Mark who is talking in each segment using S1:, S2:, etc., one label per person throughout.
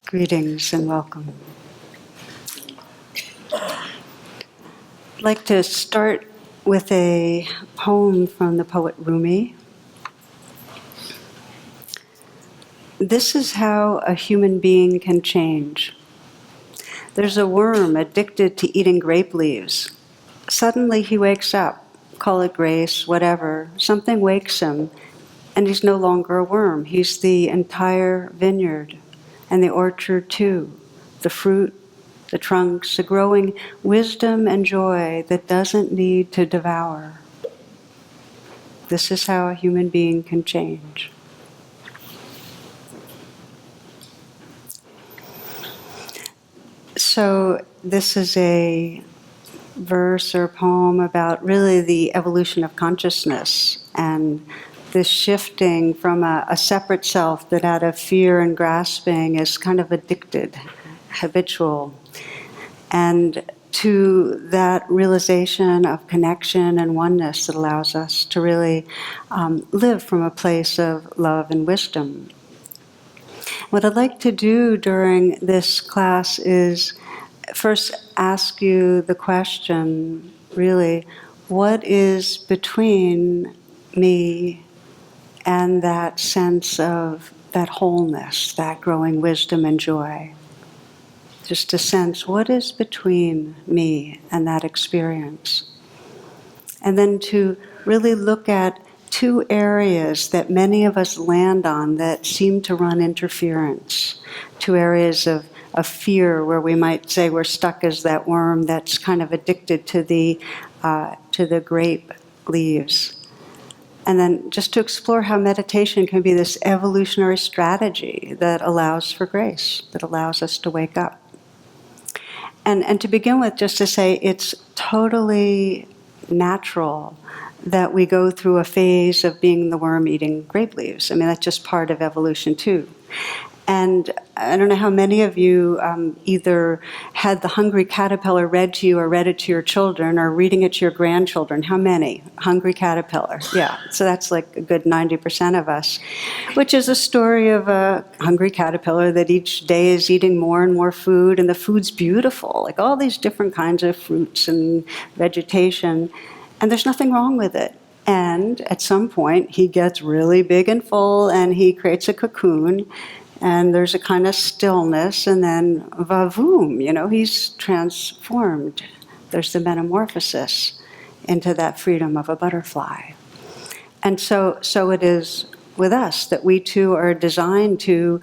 S1: Greetings and welcome. I'd like to start with a poem from the poet Rumi. This is how a human being can change. There's a worm addicted to eating grape leaves. Suddenly he wakes up, call it grace, whatever. Something wakes him, and he's no longer a worm. He's the entire vineyard, and the orchard too, the fruit, the trunks, a growing wisdom and joy that doesn't need to devour. This is how a human being can change. So this is a verse or poem about really the evolution of consciousness and this shifting from a separate self that out of fear and grasping is kind of addicted, habitual, and to that realization of connection and oneness that allows us to really live from a place of love and wisdom. What I'd like to do during this class is first ask you the question, really, what is between me and that sense of that wholeness, that growing wisdom and joy? Just to sense what is between me and that experience. And then to really look at two areas that many of us land on that seem to run interference. Two areas of fear where we might say we're stuck as that worm that's kind of addicted to the grape leaves. And then just to explore how meditation can be this evolutionary strategy that allows for grace, that allows us to wake up. And to begin with, just to say it's totally natural that we go through a phase of being the worm eating grape leaves. I mean, that's just part of evolution too. And I don't know how many of you either had The Hungry Caterpillar read to you or read it to your children or reading it to your grandchildren. How many? Hungry Caterpillar. Yeah, so that's like a good 90% of us, which is a story of a hungry caterpillar that each day is eating more and more food, and the food's beautiful, like all these different kinds of fruits and vegetation, and there's nothing wrong with it. And at some point, he gets really big and full, and he creates a cocoon, and there's a kind of stillness, and then vavoom, he's transformed. There's the metamorphosis into that freedom of a butterfly. And so it is with us that we too are designed to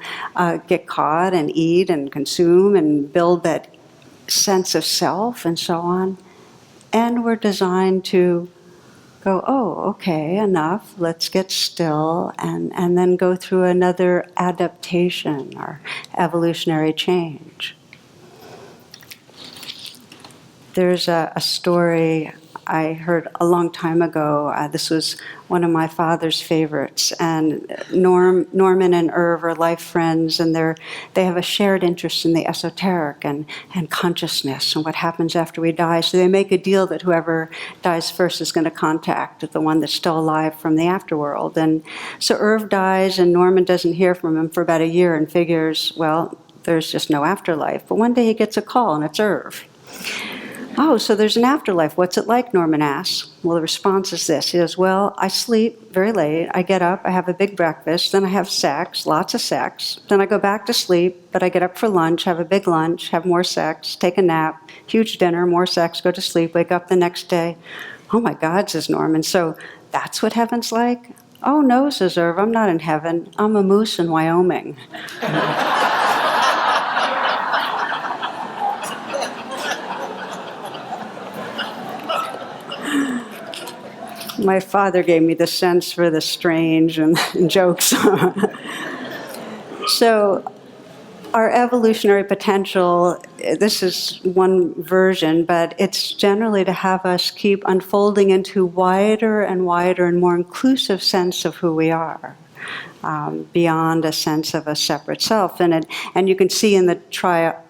S1: get caught and eat and consume and build that sense of self and so on. And we're designed to go, oh, okay, enough, let's get still, and then go through another adaptation or evolutionary change. There's a story I heard a long time ago. This was one of my father's favorites, and Norman and Irv are life friends, and they have a shared interest in the esoteric and consciousness and what happens after we die. So they make a deal that whoever dies first is going to contact the one that's still alive from the afterworld. And so Irv dies, and Norman doesn't hear from him for about a year and figures, well, there's just no afterlife. But one day he gets a call, and it's Irv. Oh, so there's an afterlife. What's it like, Norman asks. Well, the response is this. He goes, well, I sleep very late. I get up, I have a big breakfast, then I have sex, lots of sex. Then I go back to sleep, but I get up for lunch, have a big lunch, have more sex, take a nap, huge dinner, more sex, go to sleep, wake up the next day. Oh my God, says Norman, so that's what heaven's like? Oh no, says Irv, I'm not in heaven. I'm a moose in Wyoming. My father gave me the sense for the strange and jokes. So our evolutionary potential, this is one version, but it's generally to have us keep unfolding into wider and wider and more inclusive sense of who we are. Beyond a sense of a separate self. And you can see in the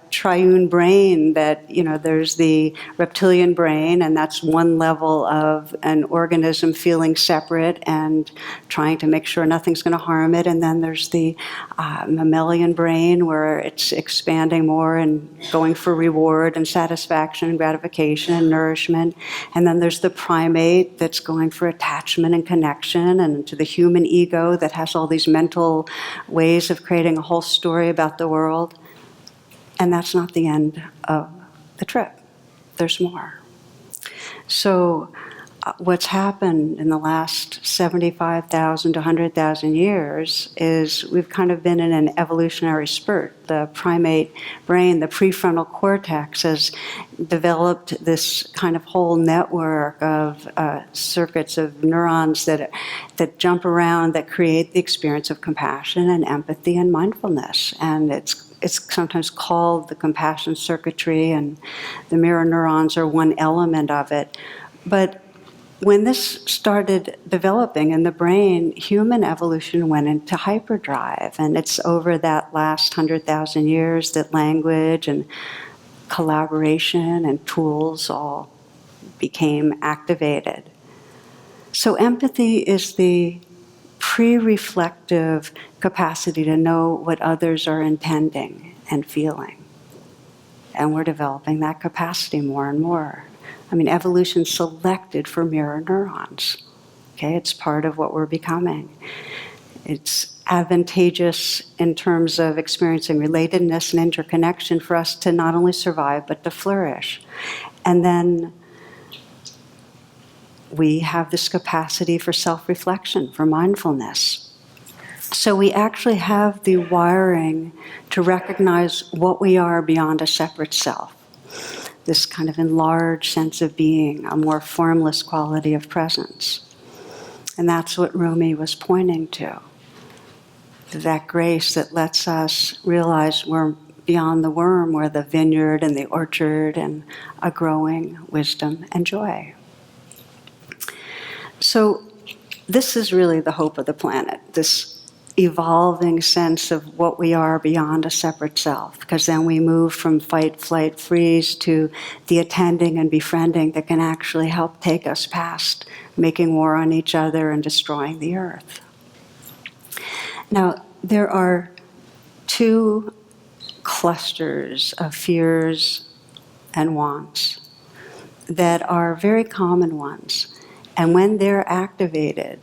S1: triune brain that, there's the reptilian brain, and that's one level of an organism feeling separate and trying to make sure nothing's going to harm it. And then there's the mammalian brain, where it's expanding more and going for reward and satisfaction and gratification and nourishment. And then there's the primate that's going for attachment and connection, and to the human ego that has all these mental ways of creating a whole story about the world. And that's not the end of the trip. There's more. So what's happened in the last 75,000 to 100,000 years is we've kind of been in an evolutionary spurt. The primate brain, the prefrontal cortex, has developed this kind of whole network of circuits of neurons that jump around, that create the experience of compassion and empathy and mindfulness. And it's sometimes called the compassion circuitry, and the mirror neurons are one element of it. But when this started developing in the brain, human evolution went into hyperdrive. And it's over that last 100,000 years that language and collaboration and tools all became activated. So empathy is the pre-reflective capacity to know what others are intending and feeling. And we're developing that capacity more and more. I mean, evolution selected for mirror neurons. Okay, it's part of what we're becoming. It's advantageous in terms of experiencing relatedness and interconnection for us to not only survive, but to flourish. And then we have this capacity for self-reflection, for mindfulness. So we actually have the wiring to recognize what we are beyond a separate self. This kind of enlarged sense of being, a more formless quality of presence. And that's what Rumi was pointing to. That grace that lets us realize we're beyond the worm, we're the vineyard and the orchard and a growing wisdom and joy. So this is really the hope of the planet, this evolving sense of what we are beyond a separate self, because then we move from fight, flight, freeze to the attending and befriending that can actually help take us past making war on each other and destroying the earth. Now, there are two clusters of fears and wants that are very common ones. And when they're activated,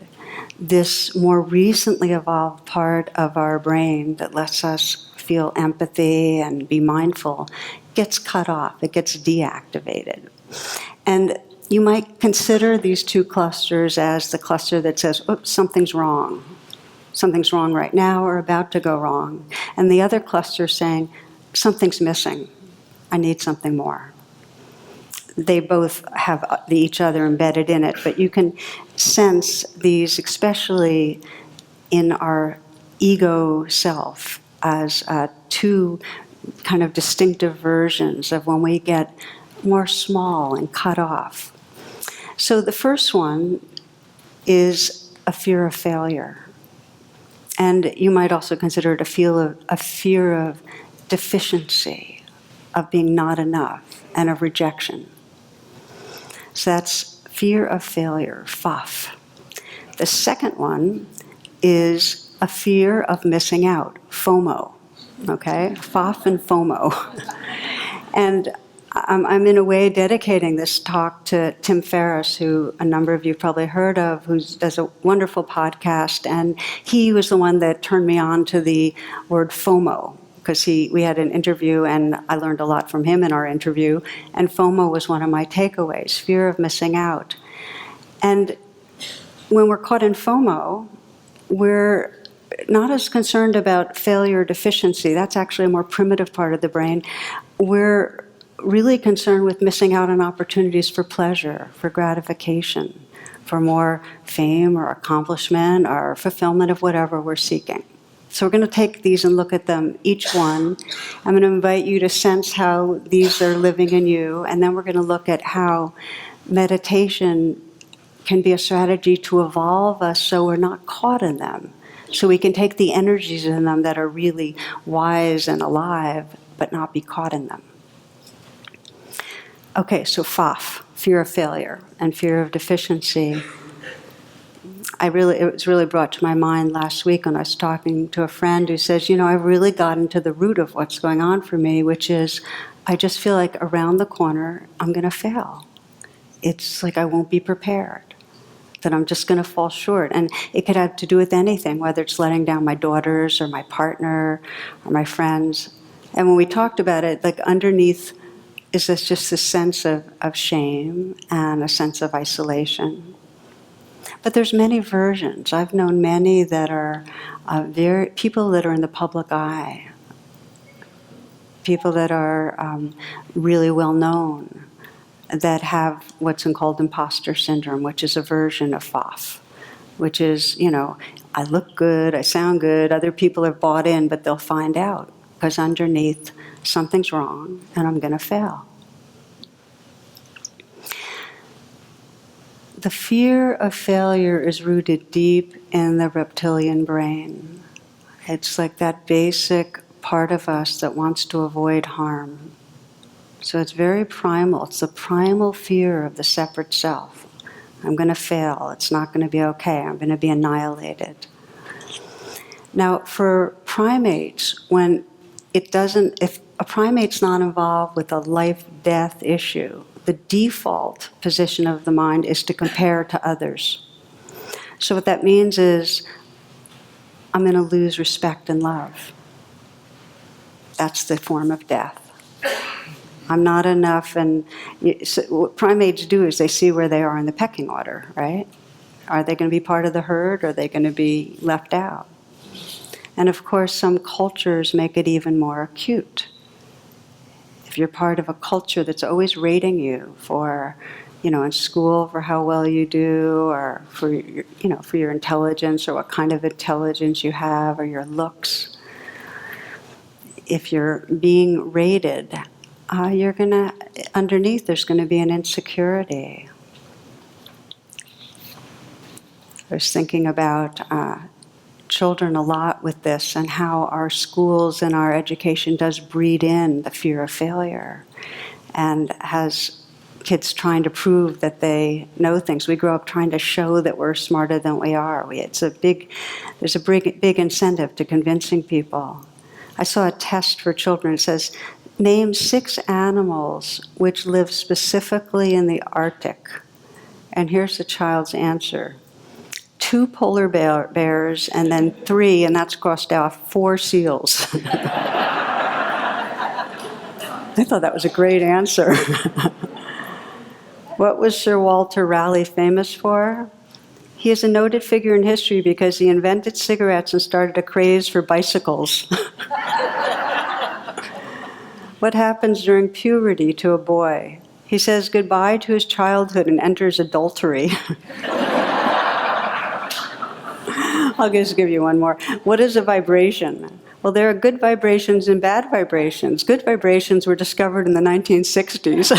S1: this more recently evolved part of our brain that lets us feel empathy and be mindful gets cut off, it gets deactivated. And you might consider these two clusters as the cluster that says, oops, something's wrong. Something's wrong right now or about to go wrong. And the other cluster saying, something's missing. I need something more. They both have each other embedded in it, but you can sense these, especially in our ego self, as two kind of distinctive versions of when we get more small and cut off. So the first one is a fear of failure. And you might also consider it a fear of deficiency, of being not enough, and of rejection. So that's fear of failure, FOF. The second one is a fear of missing out, FOMO, okay? FOF and FOMO. And I'm in a way dedicating this talk to Tim Ferriss, who a number of you probably heard of, who does a wonderful podcast, and he was the one that turned me on to the word FOMO, because we had an interview, and I learned a lot from him in our interview, and FOMO was one of my takeaways, fear of missing out. And when we're caught in FOMO, we're not as concerned about failure or deficiency. That's actually a more primitive part of the brain. We're really concerned with missing out on opportunities for pleasure, for gratification, for more fame or accomplishment or fulfillment of whatever we're seeking. So we're going to take these and look at them, each one. I'm going to invite you to sense how these are living in you, and then we're going to look at how meditation can be a strategy to evolve us so we're not caught in them, so we can take the energies in them that are really wise and alive but not be caught in them. Okay, so FOF, fear of failure and fear of deficiency. It was really brought to my mind last week when I was talking to a friend who says, I've really gotten to the root of what's going on for me, which is I just feel like around the corner I'm going to fail. It's like I won't be prepared, that I'm just going to fall short. And it could have to do with anything, whether it's letting down my daughters or my partner or my friends. And when we talked about it, like underneath is this just a sense of shame and a sense of isolation. But there's many versions. I've known many that are people that are in the public eye, people that are really well known, that have what's called imposter syndrome, which is a version of FOF, which is, I look good, I sound good, other people have bought in, but they'll find out, because underneath something's wrong and I'm going to fail. The fear of failure is rooted deep in the reptilian brain. It's like that basic part of us that wants to avoid harm. So it's very primal. It's the primal fear of the separate self. I'm going to fail. It's not going to be okay. I'm going to be annihilated. Now, for primates, if a primate's not involved with a life-death issue, the default position of the mind is to compare to others. So what that means is, I'm going to lose respect and love. That's the form of death. I'm not enough, and so what primates do is they see where they are in the pecking order, right? Are they going to be part of the herd, or are they going to be left out? And of course, some cultures make it even more acute. If you're part of a culture that's always rating you for, in school for how well you do, or for your intelligence, or what kind of intelligence you have, or your looks. If you're being rated, underneath there's going to be an insecurity. I was thinking about children a lot with this, and how our schools and our education does breed in the fear of failure, and has kids trying to prove that they know things. We grow up trying to show that we're smarter than we are. There's a big incentive to convincing people. I saw a test for children. It says, name 6 animals which live specifically in the Arctic. And here's the child's answer. 2 polar bears, and then 3, and that's crossed off, 4 seals. I thought that was a great answer. What was Sir Walter Raleigh famous for? He is a noted figure in history because he invented cigarettes and started a craze for bicycles. What happens during puberty to a boy? He says goodbye to his childhood and enters adultery. I'll just give you one more. What is a vibration? Well, there are good vibrations and bad vibrations. Good vibrations were discovered in the 1960s.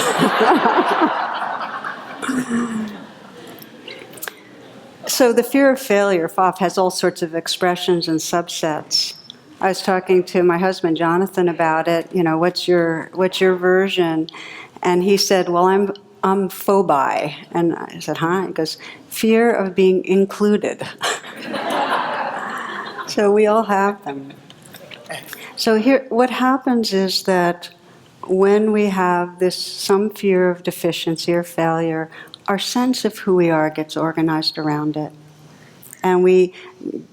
S1: So the fear of failure, FOF, has all sorts of expressions and subsets. I was talking to my husband, Jonathan, about it. What's your version? And he said, well, I'm phobi. And I said, huh? He goes, fear of being included. So we all have them. So here, what happens is that when we have some fear of deficiency or failure, our sense of who we are gets organized around it. And we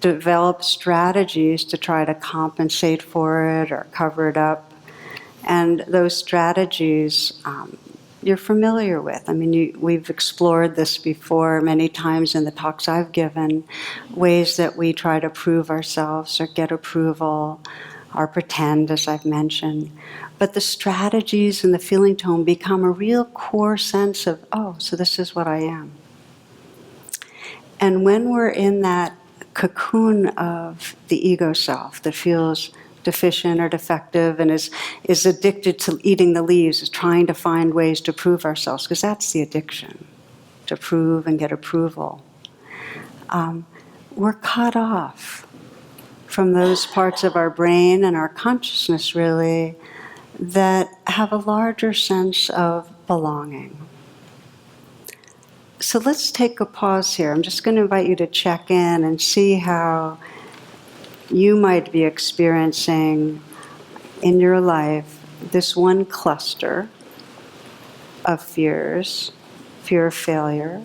S1: develop strategies to try to compensate for it or cover it up. And those strategies you're familiar with. I mean, we've explored this before many times in the talks I've given, ways that we try to prove ourselves or get approval or pretend, as I've mentioned. But the strategies and the feeling tone become a real core sense of, oh, so this is what I am. And when we're in that cocoon of the ego self that feels deficient or defective and is addicted to eating the leaves, is trying to find ways to prove ourselves, because that's the addiction, to prove and get approval. We're cut off from those parts of our brain and our consciousness, really, that have a larger sense of belonging. So let's take a pause here. I'm just going to invite you to check in and see how you might be experiencing in your life this one cluster of fears, fear of failure,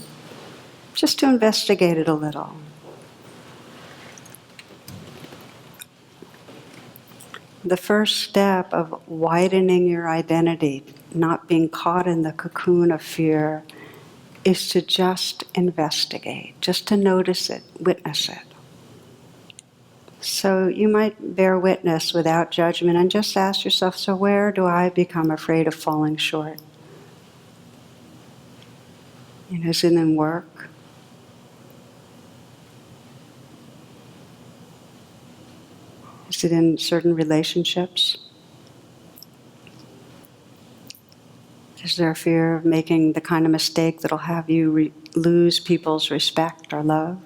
S1: just to investigate it a little. The first step of widening your identity, not being caught in the cocoon of fear, is to just investigate, just to notice it, witness it. So you might bear witness without judgment and just ask yourself, so where do I become afraid of falling short? Is it in work? Is it in certain relationships? Is there a fear of making the kind of mistake that'll have you lose people's respect or love?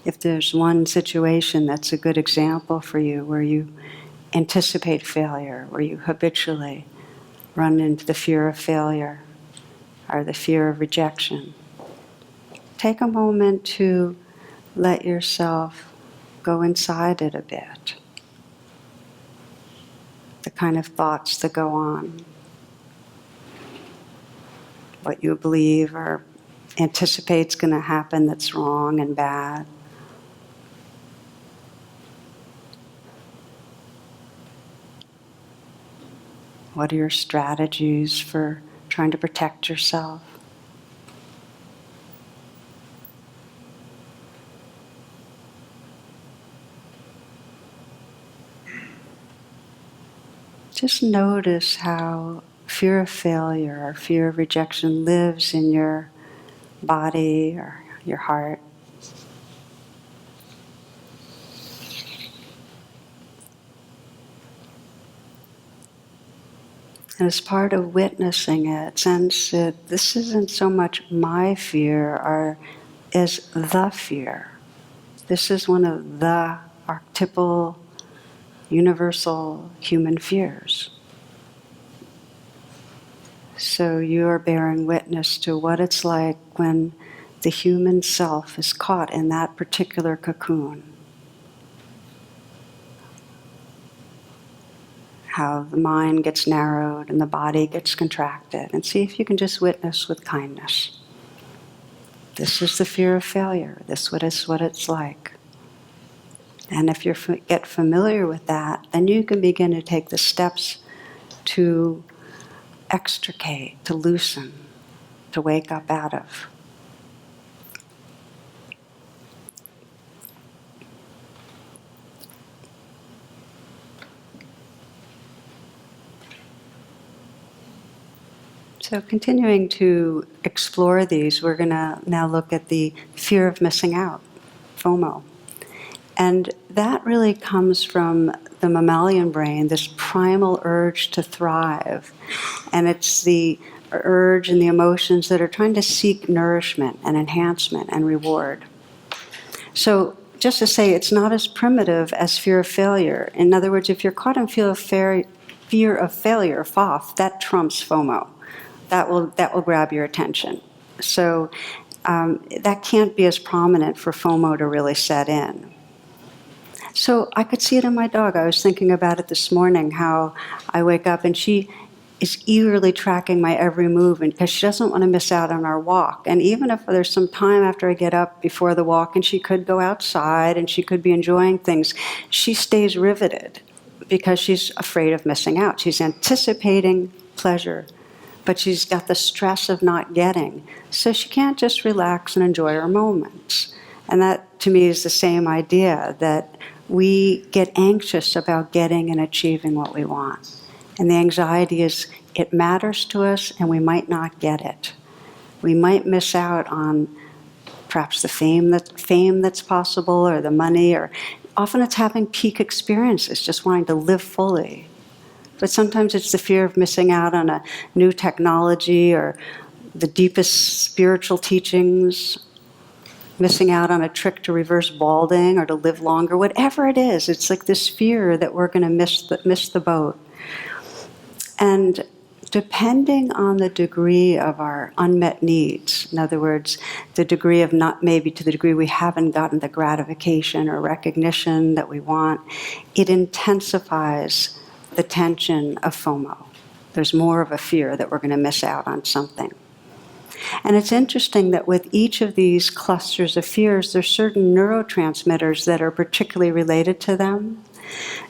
S1: If there's one situation that's a good example for you where you anticipate failure, where you habitually run into the fear of failure or the fear of rejection, take a moment to let yourself go inside it a bit. The kind of thoughts that go on, what you believe or anticipate is going to happen that's wrong and bad. What are your strategies for trying to protect yourself? Just notice how fear of failure or fear of rejection lives in your body or your heart. And as part of witnessing it, sense that this isn't so much my fear or is the fear. This is one of the archetypal, universal human fears. So you are bearing witness to what it's like when the human self is caught in that particular cocoon. How the mind gets narrowed and the body gets contracted. And see if you can just witness with kindness. This is the fear of failure. This is what it's like. And if you get familiar with that, then you can begin to take the steps to extricate, to loosen, to wake up out of. So continuing to explore these, we're going to now look at the fear of missing out, FOMO. And that really comes from the mammalian brain, this primal urge to thrive. And it's the urge and the emotions that are trying to seek nourishment and enhancement and reward. So just to say, it's not as primitive as fear of failure. In other words, if you're caught in fear of failure, FOF, that trumps FOMO. That will grab your attention. So that can't be as prominent for FOMO to really set in. So I could see it in my dog. I was thinking about it this morning, how I wake up and she is eagerly tracking my every move because she doesn't want to miss out on our walk. And even if there's some time after I get up before the walk and she could go outside and she could be enjoying things, she stays riveted because she's afraid of missing out. She's anticipating pleasure, but she's got the stress of not getting. So she can't just relax and enjoy her moments. And that, to me, is the same idea, that we get anxious about getting and achieving what we want. And the anxiety is, it matters to us and we might not get it. We might miss out on perhaps the fame that's possible, or the money, or often it's having peak experiences, just wanting to live fully. But sometimes it's the fear of missing out on a new technology or the deepest spiritual teachings, missing out on a trick to reverse balding or to live longer, whatever it is. It's like this fear that we're going to miss the boat. And depending on the degree of our unmet needs, in other words, the degree of not maybe to the degree we haven't gotten the gratification or recognition that we want, it intensifies the tension of FOMO. There's more of a fear that we're going to miss out on something. And it's interesting that with each of these clusters of fears, there's certain neurotransmitters that are particularly related to them.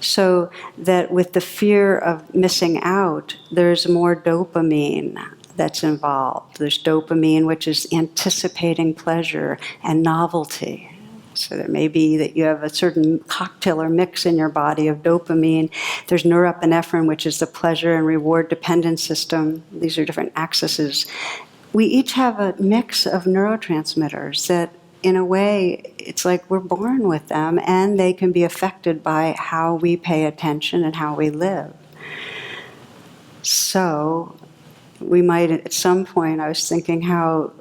S1: So that with the fear of missing out, there's more dopamine that's involved. There's dopamine, which is anticipating pleasure and novelty. So there may be that you have a certain cocktail or mix in your body of dopamine. There's norepinephrine, which is the pleasure and reward dependent system. These are different axes. We each have a mix of neurotransmitters that, in a way, it's like we're born with them, and they can be affected by how we pay attention and how we live. So we might, at some point, I was thinking how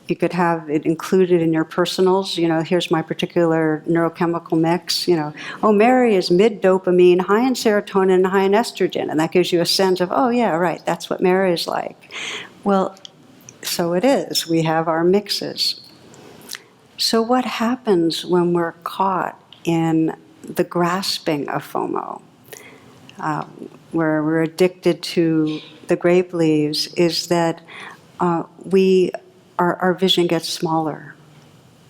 S1: you could have it included in your personals. You know, here's my particular neurochemical mix. You know, oh, Mary is mid-dopamine, high in serotonin, and high in estrogen. And that gives you a sense of, oh, yeah, right, that's what Mary is like. Well, so it is. We have our mixes. So what happens when we're caught in the grasping of FOMO, where we're addicted to the grape leaves, is that our vision gets smaller.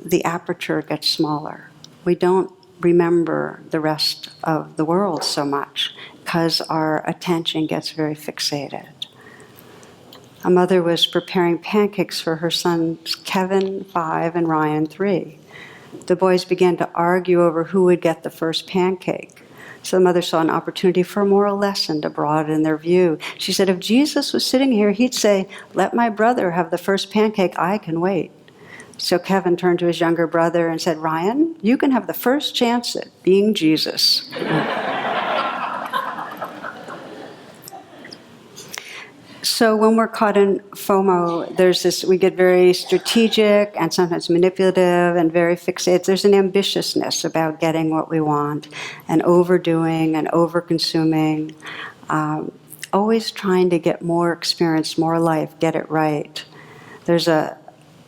S1: The aperture gets smaller. We don't remember the rest of the world so much because our attention gets very fixated. A mother was preparing pancakes for her sons Kevin, 5, and Ryan, 3. The boys began to argue over who would get the first pancake. So the mother saw an opportunity for a moral lesson to broaden their view. She said, if Jesus was sitting here, he'd say, let my brother have the first pancake, I can wait. So Kevin turned to his younger brother and said, Ryan, you can have the first chance at being Jesus. So when we're caught in FOMO, there's this, we get very strategic and sometimes manipulative and very fixated. There's an ambitiousness about getting what we want and overdoing and over-consuming, always trying to get more experience, more life, get it right. There's an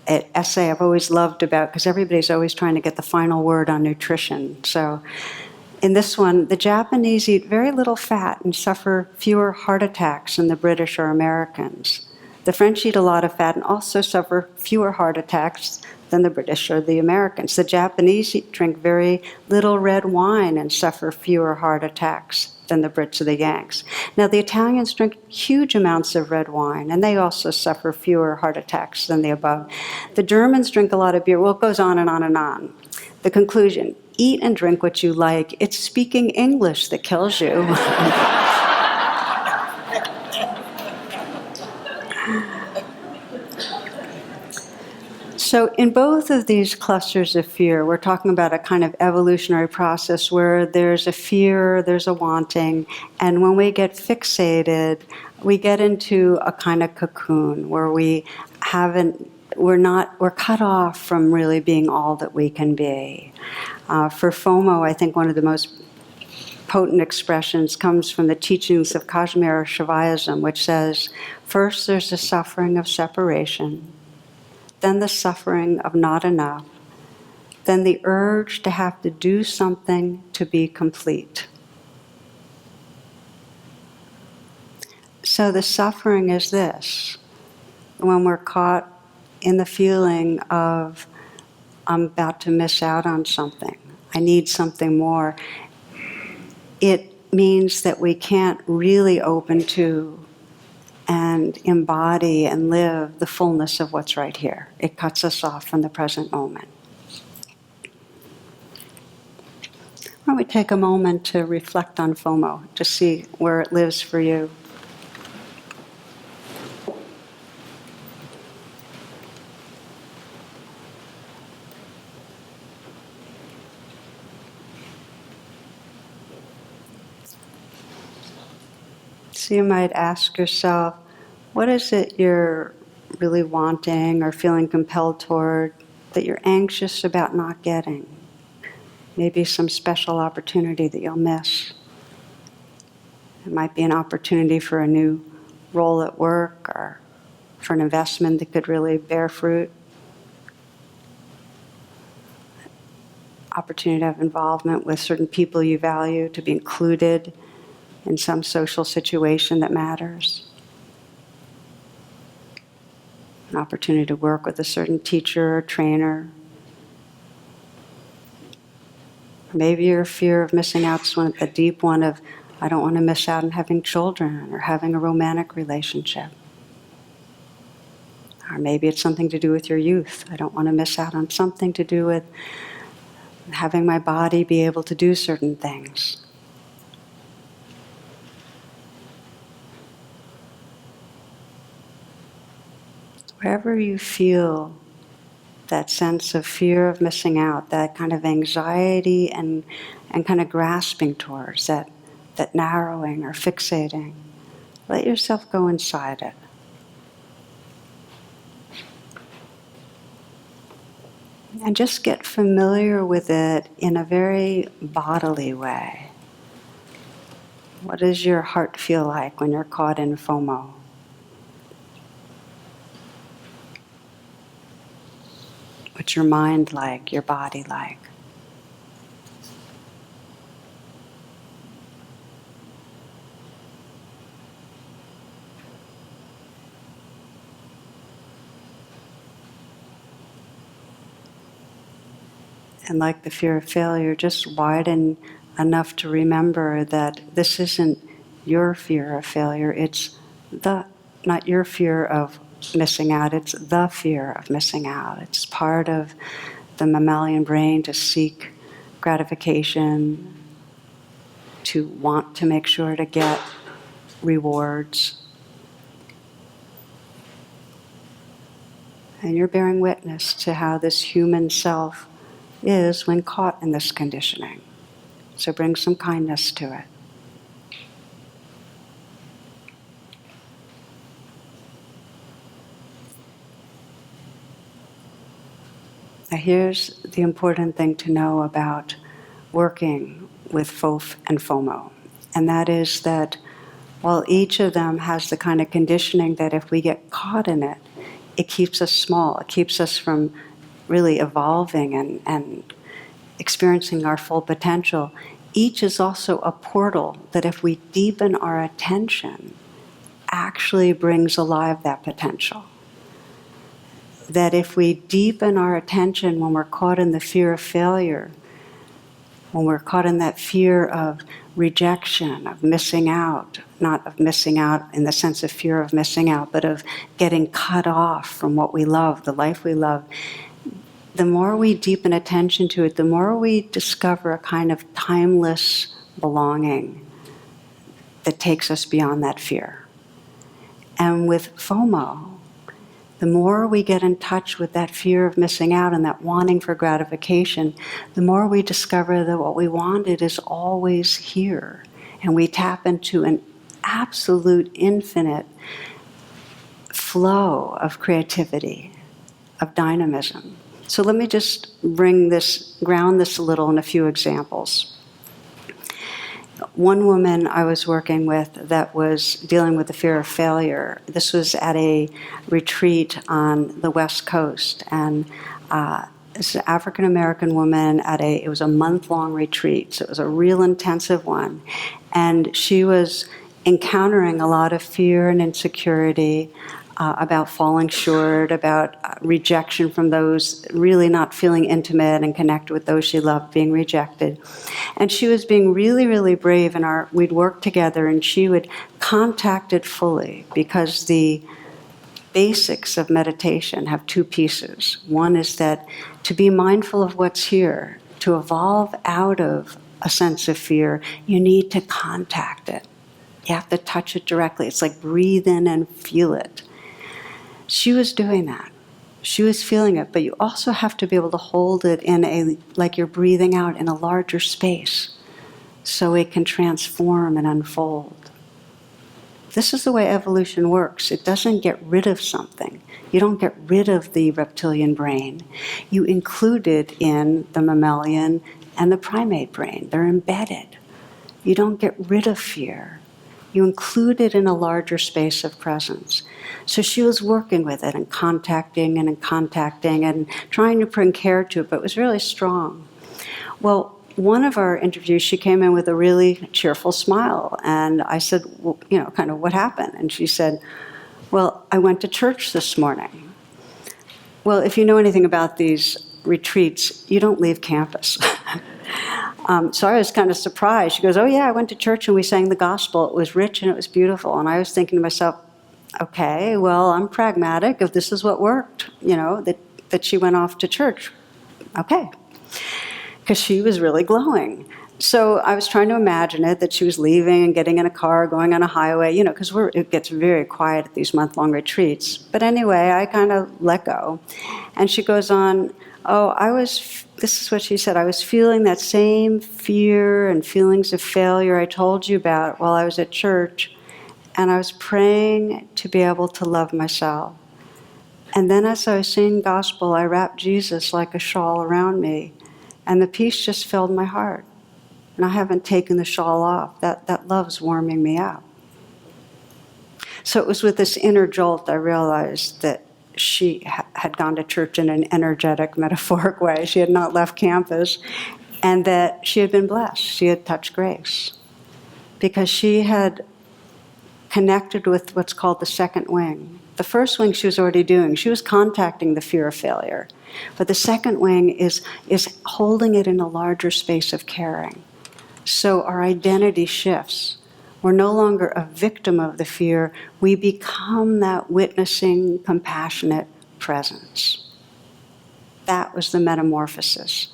S1: essay I've always loved about, because everybody's always trying to get the final word on nutrition. So in this one, the Japanese eat very little fat and suffer fewer heart attacks than the British or Americans. The French eat a lot of fat and also suffer fewer heart attacks than the British or the Americans. The Japanese drink very little red wine and suffer fewer heart attacks than the Brits or the Yanks. Now, the Italians drink huge amounts of red wine, and they also suffer fewer heart attacks than the above. The Germans drink a lot of beer. Well, it goes on and on and on. The conclusion: eat and drink what you like. It's speaking English that kills you. So in both of these clusters of fear, we're talking about a kind of evolutionary process where there's a fear, there's a wanting, and when we get fixated, we get into a kind of cocoon where we're cut off from really being all that we can be. For FOMO, I think one of the most potent expressions comes from the teachings of Kashmir Shaivism, which says, first there's the suffering of separation, then the suffering of not enough, then the urge to have to do something to be complete. So the suffering is this: when we're caught in the feeling of, I'm about to miss out on something, I need something more, it means that we can't really open to and embody and live the fullness of what's right here. It cuts us off from the present moment. Why don't we take a moment to reflect on FOMO, to see where it lives for you. So you might ask yourself, what is it you're really wanting or feeling compelled toward that you're anxious about not getting? Maybe some special opportunity that you'll miss. It might be an opportunity for a new role at work or for an investment that could really bear fruit. Opportunity to have involvement with certain people you value, to be included in some social situation that matters. An opportunity to work with a certain teacher or trainer. Maybe your fear of missing out is a deep one of, I don't want to miss out on having children or having a romantic relationship. Or maybe it's something to do with your youth. I don't want to miss out on something to do with having my body be able to do certain things. Wherever you feel that sense of fear of missing out, that kind of anxiety and kind of grasping towards, that narrowing or fixating, let yourself go inside it. And just get familiar with it in a very bodily way. What does your heart feel like when you're caught in FOMO? What's your mind like, your body like? And like the fear of failure, just widen enough to remember that this isn't your fear of failure, it's not your fear of missing out, it's the fear of missing out. It's part of the mammalian brain to seek gratification, to want to make sure to get rewards. And you're bearing witness to how this human self is when caught in this conditioning. So bring some kindness to it. Now here's the important thing to know about working with FOF and FOMO. And that is that while each of them has the kind of conditioning that if we get caught in it, it keeps us small. It keeps us from really evolving and experiencing our full potential. Each is also a portal that if we deepen our attention, actually brings alive that potential. That if we deepen our attention when we're caught in the fear of failure, when we're caught in that fear of rejection, of missing out, not of missing out in the sense of fear of missing out, but of getting cut off from what we love, the life we love, the more we deepen attention to it, the more we discover a kind of timeless belonging that takes us beyond that fear. And with FOMO, the more we get in touch with that fear of missing out and that wanting for gratification, the more we discover that what we wanted is always here. And we tap into an absolute infinite flow of creativity, of dynamism. So let me just ground this a little in a few examples. One woman I was working with that was dealing with the fear of failure. This was at a retreat on the West Coast, and this is an African-American woman it was a month-long retreat, so it was a real intensive one. And she was encountering a lot of fear and insecurity about falling short, about rejection from those, really not feeling intimate and connected with those she loved, being rejected. And she was being really, really brave, and we'd work together, and she would contact it fully, because the basics of meditation have two pieces. One is that to be mindful of what's here, to evolve out of a sense of fear, you need to contact it. You have to touch it directly. It's like breathe in and feel it. She was doing that. She was feeling it, but you also have to be able to hold it like you're breathing out in a larger space, so it can transform and unfold. This is the way evolution works. It doesn't get rid of something. You don't get rid of the reptilian brain. You include it in the mammalian and the primate brain. They're embedded. You don't get rid of fear. You include it in a larger space of presence. So she was working with it and contacting and trying to bring care to it, but it was really strong. Well, one of our interviews, she came in with a really cheerful smile. And I said, well, kind of what happened? And she said, well, I went to church this morning. Well, if you know anything about these retreats, you don't leave campus. So I was kind of surprised. She goes, oh yeah, I went to church and we sang the gospel. It was rich and it was beautiful. And I was thinking to myself, okay, well, I'm pragmatic. If this is what worked, that she went off to church, okay. Because she was really glowing. So I was trying to imagine it, that she was leaving and getting in a car, going on a highway, because it gets very quiet at these month-long retreats. But anyway, I kind of let go. And she goes on, this is what she said, I was feeling that same fear and feelings of failure I told you about while I was at church, and I was praying to be able to love myself. And then as I was singing gospel, I wrapped Jesus like a shawl around me, and the peace just filled my heart. And I haven't taken the shawl off. That love's warming me up. So it was with this inner jolt I realized that she had gone to church in an energetic, metaphoric way. She had not left campus, and that she had been blessed. She had touched grace. Because she had connected with what's called the second wing. The first wing she was already doing. She was contacting the fear of failure. But the second wing is holding it in a larger space of caring. So our identity shifts. We're no longer a victim of the fear. We become that witnessing, compassionate presence. That was the metamorphosis.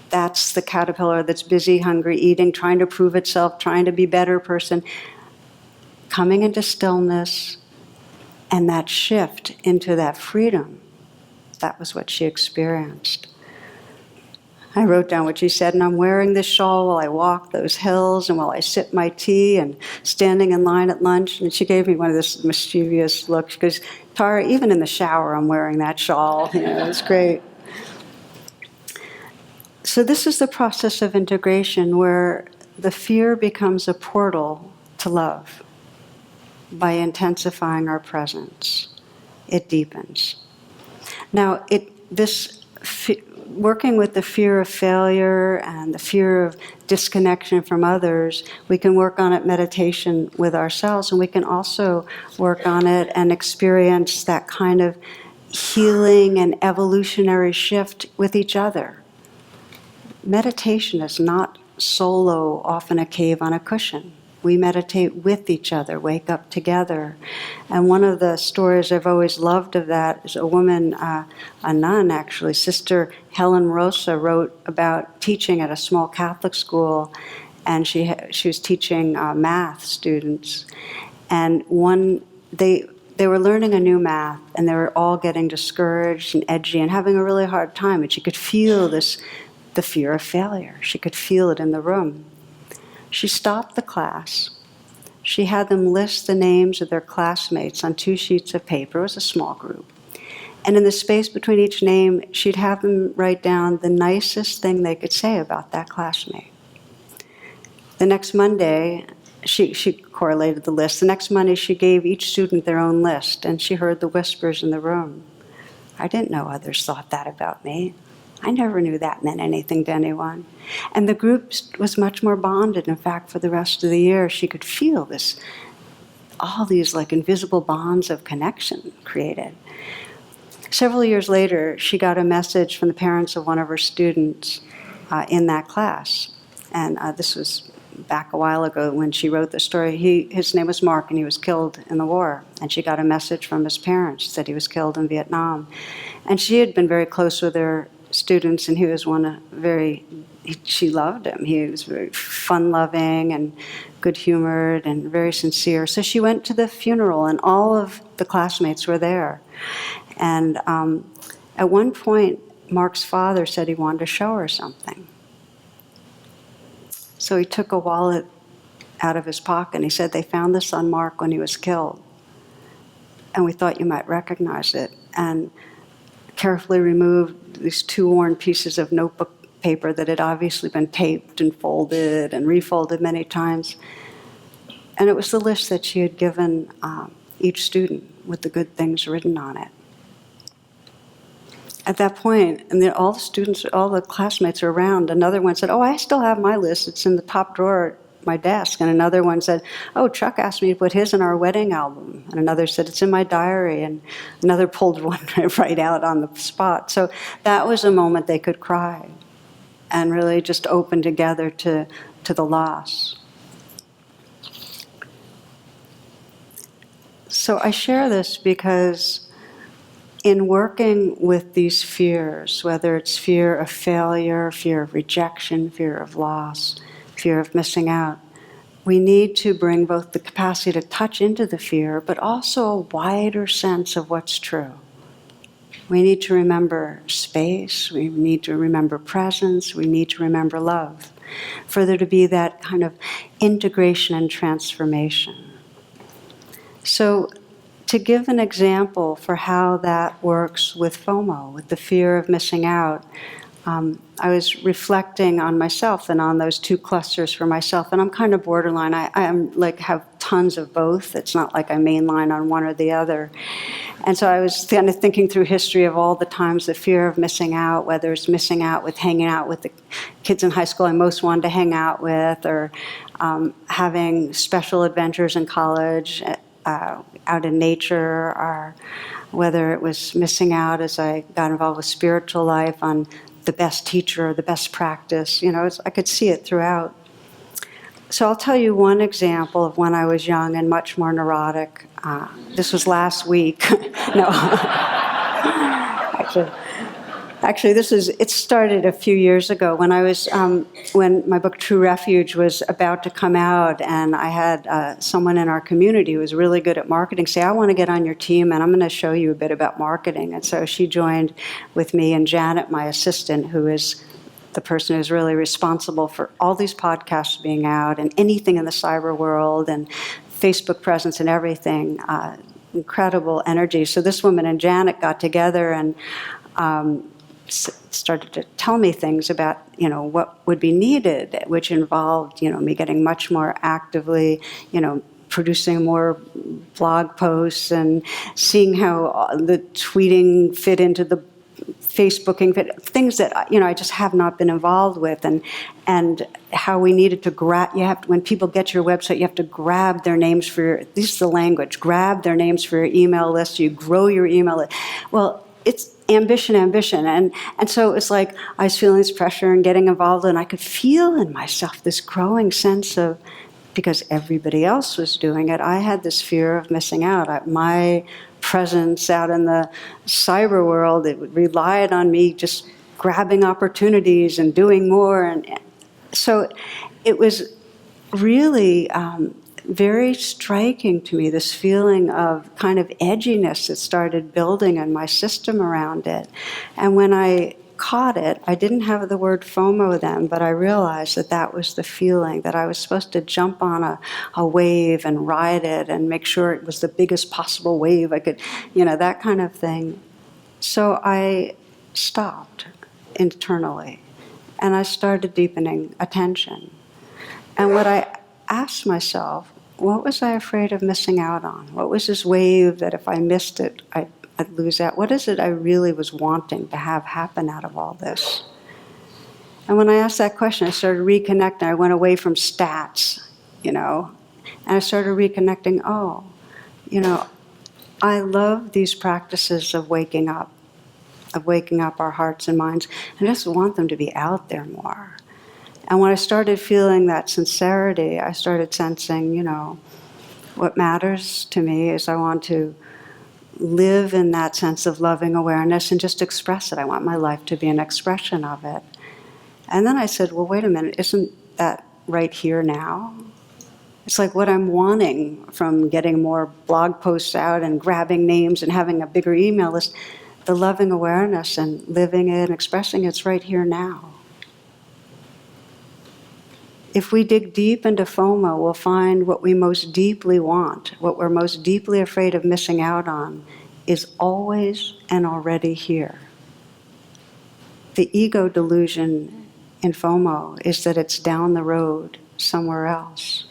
S1: That's the caterpillar that's busy, hungry, eating, trying to prove itself, trying to be a better person, coming into stillness, and that shift into that freedom. That was what she experienced. I wrote down what she said, and I'm wearing this shawl while I walk those hills and while I sip my tea and standing in line at lunch. And she gave me one of this mischievous looks. She goes, Tara, even in the shower, I'm wearing that shawl. It's great. So this is the process of integration where the fear becomes a portal to love by intensifying our presence. It deepens. Now, working with the fear of failure and the fear of disconnection from others, we can work on it meditation with ourselves, and we can also work on it and experience that kind of healing and evolutionary shift with each other. Meditation is not solo off in a cave on a cushion. We meditate with each other, wake up together. And one of the stories I've always loved of that is a woman, a nun actually, Sister Helen Rosa, wrote about teaching at a small Catholic school, and she was teaching math students. And they were learning a new math, and they were all getting discouraged and edgy and having a really hard time. And she could feel the fear of failure. She could feel it in the room. She stopped the class. She had them list the names of their classmates on 2 sheets of paper. It was a small group. And in the space between each name, she'd have them write down the nicest thing they could say about that classmate. The next Monday, she correlated the list. The next Monday, she gave each student their own list, and she heard the whispers in the room. I didn't know others thought that about me. I never knew that meant anything to anyone. And the group was much more bonded. In fact, for the rest of the year, she could feel all these like invisible bonds of connection created. Several years later, she got a message from the parents of one of her students in that class. And this was back a while ago when she wrote the story. His name was Mark, and he was killed in the war. And she got a message from his parents that he was killed in Vietnam. And she had been very close with her students, and he was she loved him. He was very fun-loving and good-humored and very sincere. So she went to the funeral, and all of the classmates were there. And at one point, Mark's father said he wanted to show her something. So he took a wallet out of his pocket. And he said, they found this on Mark when he was killed. And we thought you might recognize it. And carefully removed these 2 worn pieces of notebook paper that had obviously been taped and folded and refolded many times. And it was the list that she had given each student with the good things written on it. At that point, and all the students, all the classmates are around, another one said, oh, I still have my list. It's in the top drawer at my desk. And another one said, oh, Chuck asked me to put his in our wedding album. And another said, it's in my diary. And another pulled one right out on the spot. So that was a moment they could cry and really just open together to the loss. So I share this because in working with these fears, whether it's fear of failure, fear of rejection, fear of loss, fear of missing out, we need to bring both the capacity to touch into the fear, but also a wider sense of what's true. We need to remember space, we need to remember presence, we need to remember love, for there to be that kind of integration and transformation. So, to give an example for how that works with FOMO, with the fear of missing out, I was reflecting on myself and on those 2 clusters for myself, and I'm kind of borderline. I am like have tons of both. It's not like I mainline on one or the other. And so I was kind of thinking through history of all the times the fear of missing out, whether it's missing out with hanging out with the kids in high school I most wanted to hang out with, or having special adventures in college, out in nature, or whether it was missing out as I got involved with spiritual life on the best teacher or the best practice. I could see it throughout. So I'll tell you one example of when I was young and much more neurotic. This was last week. No. Actually, it started a few years ago when I was, when my book True Refuge was about to come out, and I had someone in our community who was really good at marketing say, I want to get on your team and I'm going to show you a bit about marketing. And so she joined with me and Janet, my assistant, who is the person who's really responsible for all these podcasts being out and anything in the cyber world and Facebook presence and everything. Incredible energy. So this woman and Janet got together and started to tell me things about, what would be needed, which involved, me getting much more actively, producing more blog posts and seeing how the tweeting fit into the Facebooking, things that, I just have not been involved with, and how we needed to when people get to your website, you have to grab their names this is the language, grab their names for your email list, you grow your email list. Well, it's ambition. And so it's like I was feeling this pressure and getting involved, and I could feel in myself this growing sense of, because everybody else was doing it, I had this fear of missing out. My presence out in the cyber world, it relied on me just grabbing opportunities and doing more. And so it was really very striking to me, this feeling of kind of edginess that started building in my system around it. And when I caught it, I didn't have the word FOMO then, but I realized that was the feeling, that I was supposed to jump on a wave and ride it and make sure it was the biggest possible wave I could, that kind of thing. So I stopped internally, and I started deepening attention. And what I asked myself, what was I afraid of missing out on? What was this wave that if I missed it, I'd lose out? What is it I really was wanting to have happen out of all this? And when I asked that question, I started reconnecting. I went away from stats, and I started reconnecting. I love these practices of waking up our hearts and minds. I just want them to be out there more. And when I started feeling that sincerity, I started sensing, what matters to me is I want to live in that sense of loving awareness and just express it. I want my life to be an expression of it. And then I said, well, wait a minute, isn't that right here now? It's like what I'm wanting from getting more blog posts out and grabbing names and having a bigger email list, the loving awareness and living it and expressing it's right here now. If we dig deep into FOMO, we'll find what we most deeply want, what we're most deeply afraid of missing out on, is always and already here. The ego delusion in FOMO is that it's down the road somewhere else.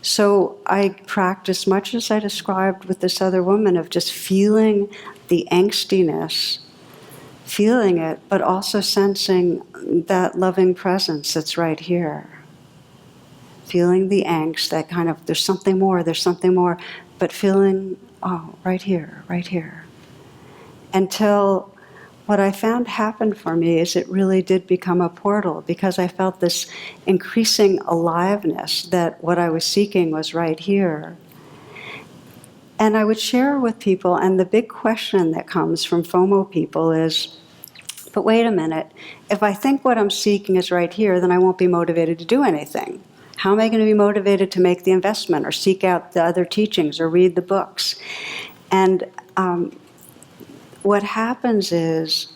S1: So I practice much as I described with this other woman of just feeling the angstiness, feeling it, but also sensing that loving presence that's right here. Feeling the angst, that kind of, there's something more, but feeling, oh, right here, right here. Until what I found happened for me is it really did become a portal, because I felt this increasing aliveness that what I was seeking was right here. And I would share with people, and the big question that comes from FOMO people is, but wait a minute, if I think what I'm seeking is right here, then I won't be motivated to do anything. How am I going to be motivated to make the investment or seek out the other teachings or read the books? And what happens is,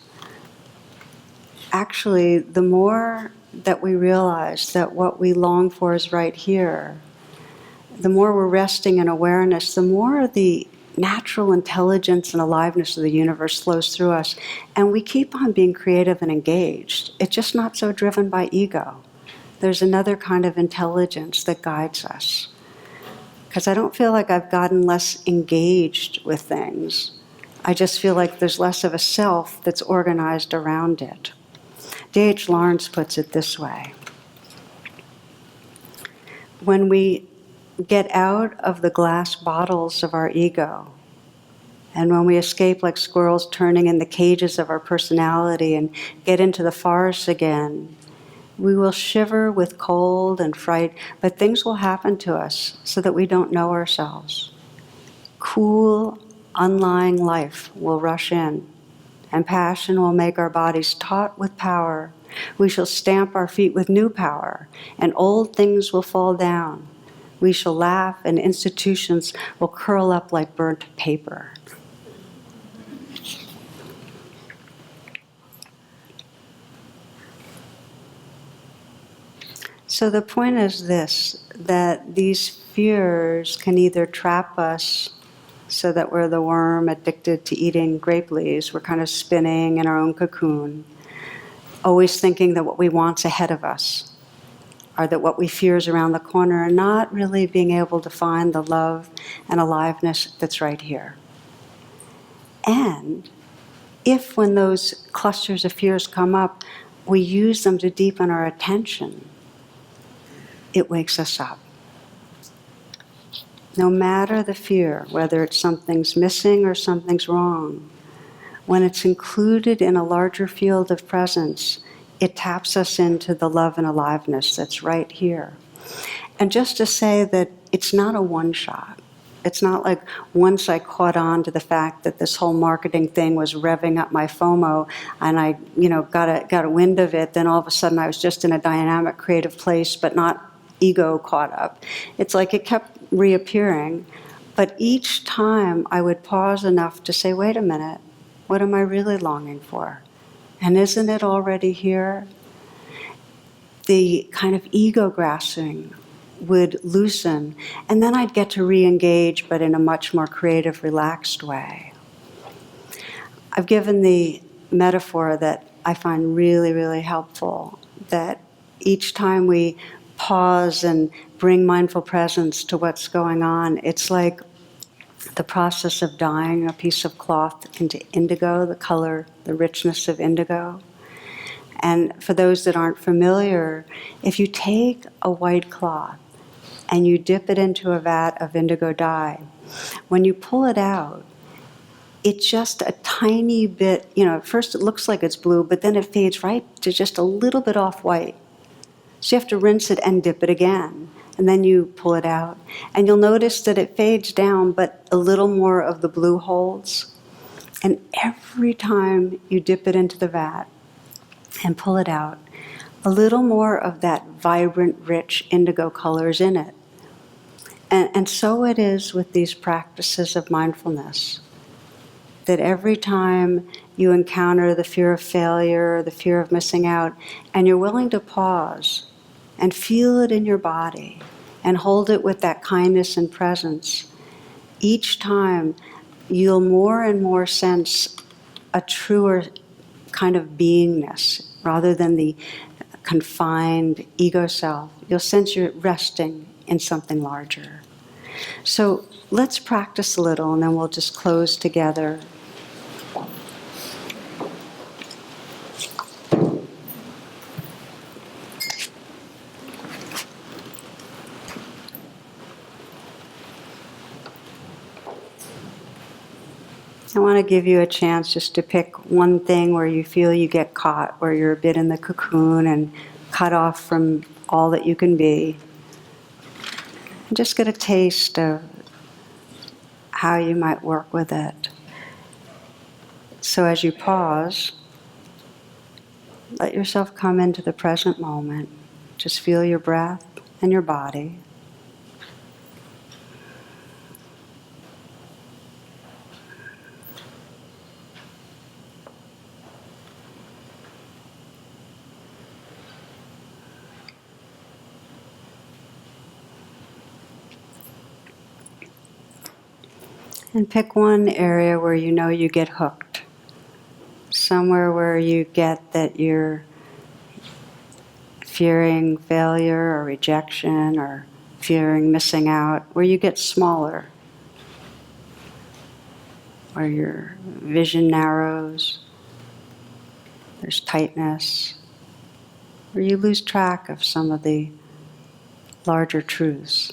S1: actually, the more that we realize that what we long for is right here, the more we're resting in awareness, the more the natural intelligence and aliveness of the universe flows through us, and we keep on being creative and engaged. It's just not so driven by ego. There's another kind of intelligence that guides us. Because I don't feel like I've gotten less engaged with things. I just feel like there's less of a self that's organized around it. D.H. Lawrence puts it this way. When we get out of the glass bottles of our ego, and when we escape like squirrels turning in the cages of our personality and get into the forest again, we will shiver with cold and fright, but things will happen to us so that we don't know ourselves. Cool, unlying life will rush in, and passion will make our bodies taut with power. We shall stamp our feet with new power, and old things will fall down. We shall laugh, and institutions will curl up like burnt paper. So the point is this, that these fears can either trap us so that we're the worm addicted to eating grape leaves. We're kind of spinning in our own cocoon, always thinking that what we want's ahead of us, or that what we fear is around the corner, and not really being able to find the love and aliveness that's right here. And if, when those clusters of fears come up, we use them to deepen our attention, it wakes us up. No matter the fear, whether it's something's missing or something's wrong, when it's included in a larger field of presence, it taps us into the love and aliveness that's right here. And just to say that it's not a one-shot. It's not like once I caught on to the fact that this whole marketing thing was revving up my FOMO, and I, got a wind of it, then all of a sudden I was just in a dynamic, creative place, but not ego caught up. It's like it kept reappearing, but each time I would pause enough to say, wait a minute, what am I really longing for? And isn't it already here? The kind of ego grasping would loosen, and then I'd get to re-engage, but in a much more creative, relaxed way. I've given the metaphor that I find really, really helpful, that each time we pause and bring mindful presence to what's going on, it's like the process of dyeing a piece of cloth into indigo, the color, the richness of indigo. And for those that aren't familiar, if you take a white cloth and you dip it into a vat of indigo dye, when you pull it out, it's just a tiny bit, at first it looks like it's blue, but then it fades right to just a little bit off-white. So you have to rinse it and dip it again. And then you pull it out. And you'll notice that it fades down, but a little more of the blue holds. And every time you dip it into the vat and pull it out, a little more of that vibrant, rich indigo color is in it. And so it is with these practices of mindfulness. That every time you encounter the fear of failure, the fear of missing out, and you're willing to pause, and feel it in your body and hold it with that kindness and presence. Each time, you'll more and more sense a truer kind of beingness rather than the confined ego self. You'll sense you're resting in something larger. So let's practice a little and then we'll just close together. I want to give you a chance just to pick one thing where you feel you get caught, where you're a bit in the cocoon and cut off from all that you can be. And just get a taste of how you might work with it. So as you pause, let yourself come into the present moment. Just feel your breath and your body. And pick one area where you know you get hooked. Somewhere where you get that you're fearing failure or rejection or fearing missing out, where you get smaller, where your vision narrows, there's tightness, where you lose track of some of the larger truths.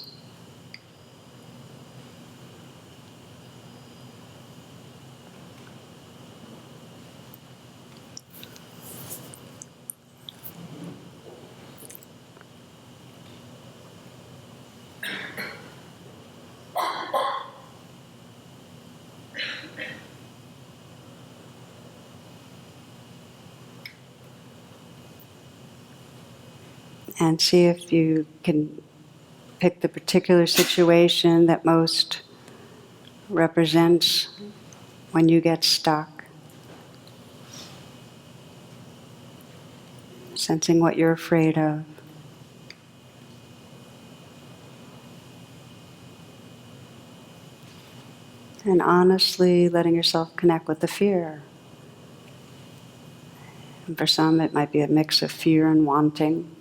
S1: And see if you can pick the particular situation that most represents when you get stuck. Sensing what you're afraid of. And honestly letting yourself connect with the fear. And for some it might be a mix of fear and wanting.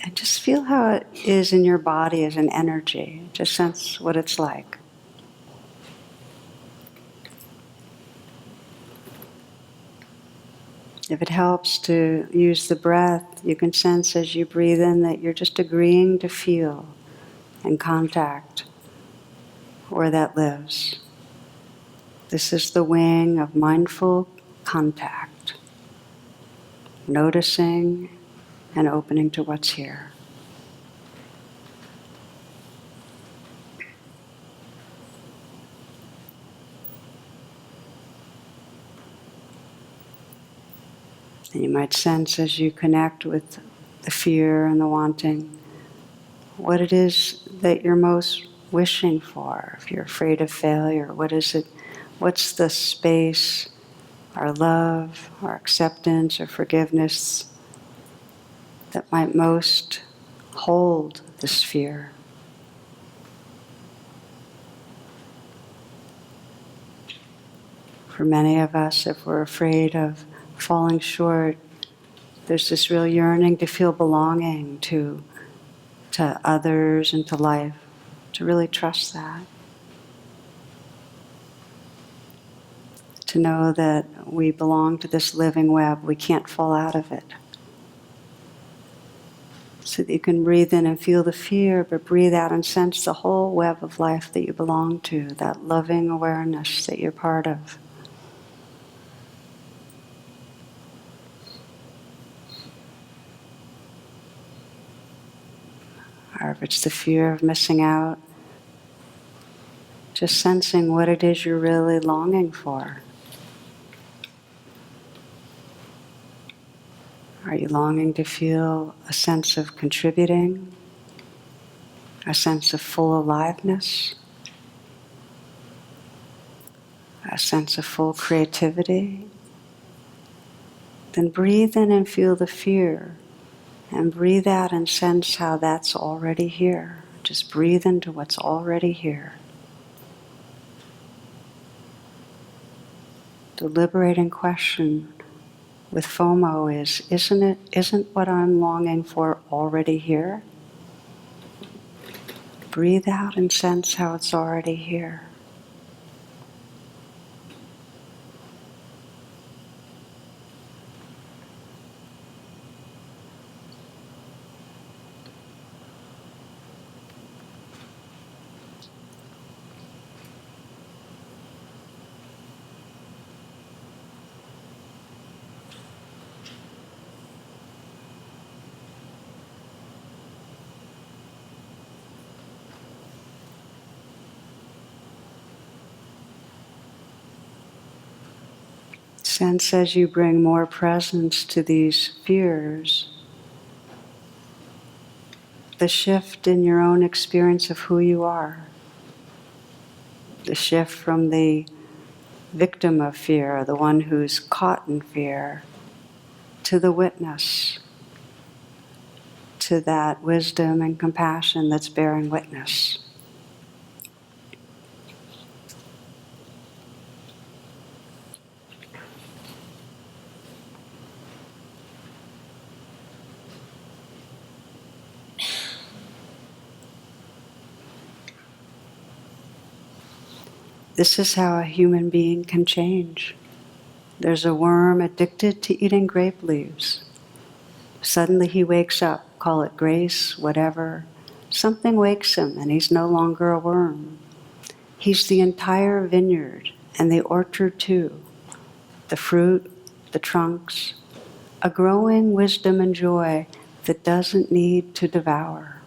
S1: And just feel how it is in your body as an energy. Just sense what it's like. If it helps to use the breath, you can sense as you breathe in that you're just agreeing to feel and contact where that lives. This is the wing of mindful contact, noticing and opening to what's here. And you might sense as you connect with the fear and the wanting, what it is that you're most wishing for. If you're afraid of failure, what is it? What's the space, our love, our acceptance, or forgiveness that might most hold this fear? For many of us, if we're afraid of falling short, there's this real yearning to feel belonging to others and to life, to really trust that. To know that we belong to this living web, we can't fall out of it. So that you can breathe in and feel the fear, but breathe out and sense the whole web of life that you belong to, that loving awareness that you're part of. Or if it's the fear of missing out, just sensing what it is you're really longing for. Are you longing to feel a sense of contributing, a sense of full aliveness, a sense of full creativity? then breathe in and feel the fear, and breathe out and sense how that's already here. Just breathe into what's already here. The liberating question with FOMO is, isn't what I'm longing for already here? Breathe out and sense how it's already here. Sense as you bring more presence to these fears, the shift in your own experience of who you are. The shift from the victim of fear, the one who's caught in fear, to the witness, to that wisdom and compassion that's bearing witness. This is how a human being can change. There's a worm addicted to eating grape leaves. Suddenly he wakes up, call it grace, whatever. Something wakes him and he's no longer a worm. He's the entire vineyard and the orchard too. The fruit, the trunks, a growing wisdom and joy that doesn't need to devour.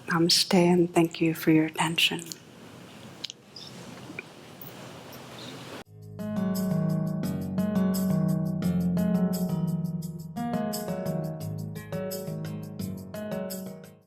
S1: Namaste and thank you for your attention.